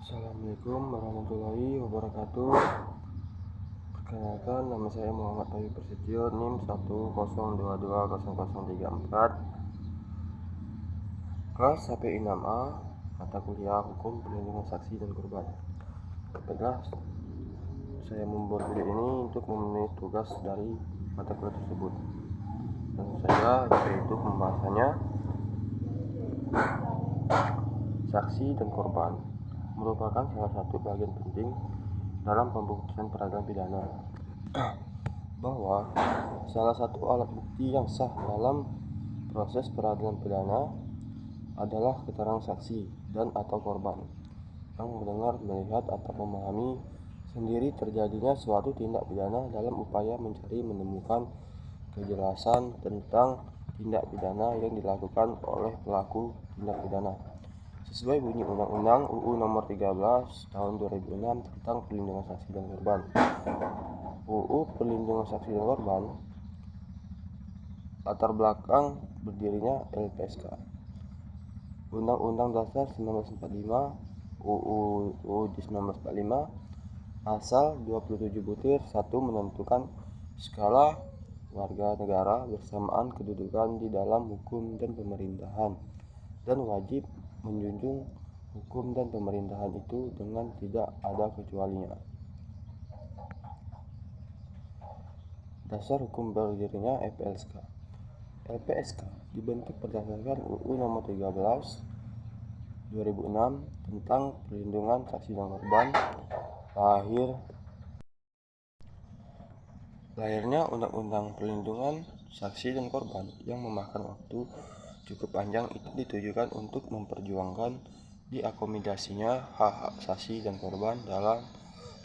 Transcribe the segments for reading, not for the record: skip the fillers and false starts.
Assalamualaikum warahmatullahi wabarakatuh. Perkenalkan, nama saya Muhammad Bayu Prasetyo, NIM 102200034, kelas HPI 6A, mata kuliah Hukum Perlindungan Saksi dan Korban. Baiklah, saya membuat video ini untuk memenuhi tugas dari mata kuliah tersebut. Dan saya yaitu pembahasannya saksi dan korban merupakan salah satu bagian penting dalam pembuktian peradilan pidana, bahwa salah satu alat bukti yang sah dalam proses peradilan pidana adalah keterangan saksi dan atau korban yang mendengar, melihat, atau memahami sendiri terjadinya suatu tindak pidana dalam upaya mencari menemukan kejelasan tentang tindak pidana yang dilakukan oleh pelaku tindak pidana sesuai bunyi Undang-Undang UU Nomor 13 Tahun 2006 tentang Perlindungan Saksi dan Korban. UU Perlindungan Saksi dan Korban latar belakang berdirinya LPSK. Undang-Undang Dasar 1945 UU 1945 Pasal 27 butir 1 menentukan skala warga negara bersamaan kedudukan di dalam hukum dan pemerintahan, dan wajib menjunjung hukum dan pemerintahan itu dengan tidak ada kecualinya. Dasar hukum berdirinya LPSK. LPSK dibentuk berdasarkan UU Nomor 13 2006 tentang Perlindungan Saksi dan Korban. Lahirnya Undang-Undang Perlindungan Saksi dan Korban yang memakan waktu cukup panjang itu ditujukan untuk memperjuangkan diakomodasinya hak-hak saksi dan korban dalam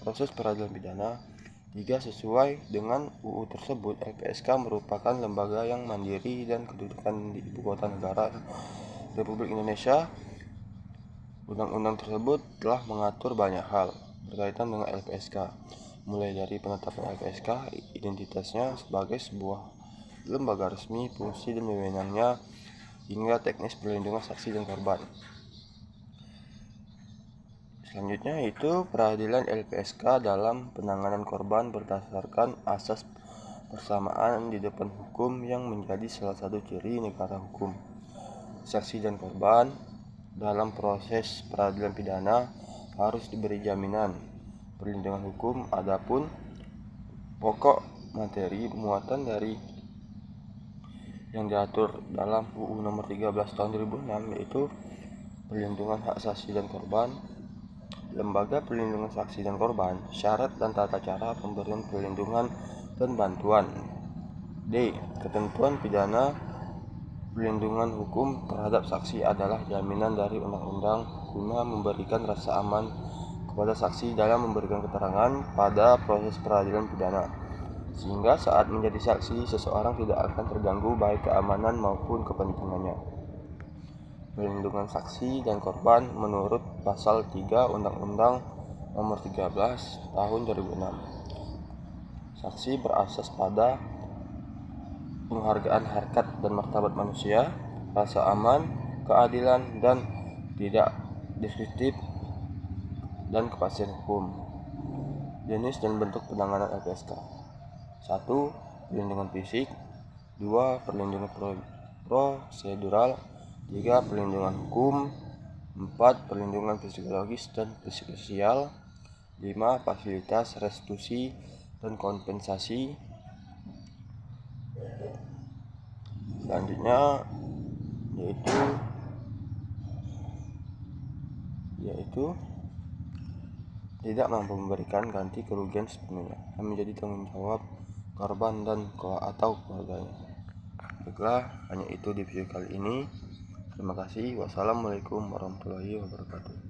proses peradilan pidana. Jika sesuai dengan UU tersebut, LPSK merupakan lembaga yang mandiri dan kedudukan di Ibu Kota Negara Republik Indonesia. Undang-undang tersebut telah mengatur banyak hal berkaitan dengan LPSK, mulai dari penetapan LPSK, identitasnya sebagai sebuah lembaga resmi, fungsi dan wewenangnya, hingga teknis perlindungan saksi dan korban. Selanjutnya yaitu peradilan LPSK dalam penanganan korban berdasarkan asas persamaan di depan hukum yang menjadi salah satu ciri negara hukum. Saksi dan korban dalam proses peradilan pidana harus diberi jaminan perlindungan hukum. Adapun pokok materi muatan dari yang diatur dalam UU Nomor 13 Tahun 2006 yaitu perlindungan hak saksi dan korban, lembaga perlindungan saksi dan korban, syarat dan tata cara pemberian perlindungan dan bantuan. D. Ketentuan pidana perlindungan hukum terhadap saksi adalah jaminan dari undang-undang guna memberikan rasa aman kepada saksi dalam memberikan keterangan pada proses peradilan pidana, sehingga saat menjadi saksi seseorang tidak akan terganggu baik keamanan maupun kepentingannya. Perlindungan saksi dan korban menurut Pasal 3 Undang-Undang Nomor 13 Tahun 2006. Saksi berasas pada penghargaan harkat dan martabat manusia, rasa aman, keadilan, dan tidak diskriminatif, dan kepastian hukum. Jenis dan bentuk penanganan LPSK: 1. Perlindungan fisik. 2. Perlindungan prosedural. 3. Perlindungan hukum. 4. Perlindungan psikologis dan psikososial. 5. Fasilitas restitusi dan kompensasi. Selanjutnya yaitu tidak mampu memberikan ganti kerugian sepenuhnya yang menjadi tanggung jawab korban dan atau keluarganya. Baiklah, hanya itu di video kali ini. Terima kasih. Wassalamualaikum warahmatullahi wabarakatuh.